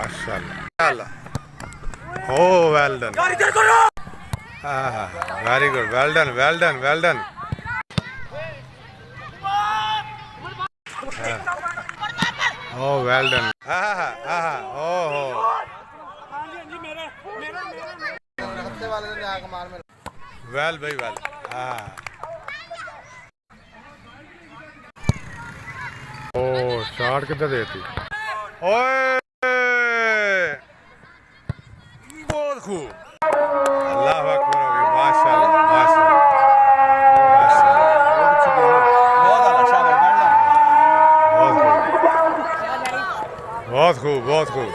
माशाल्लाह। Oh, well done. Very good. Well done. Well done. Well done. Oh, well done. Oh. Well, very well. Oh, shot किधर देती? ओए, बहुत खूब। अल्लाह अकबर हो गई। माशाल्लाह, माशाल्लाह, माशाल्लाह। बहुत खूब, बहुत खूब।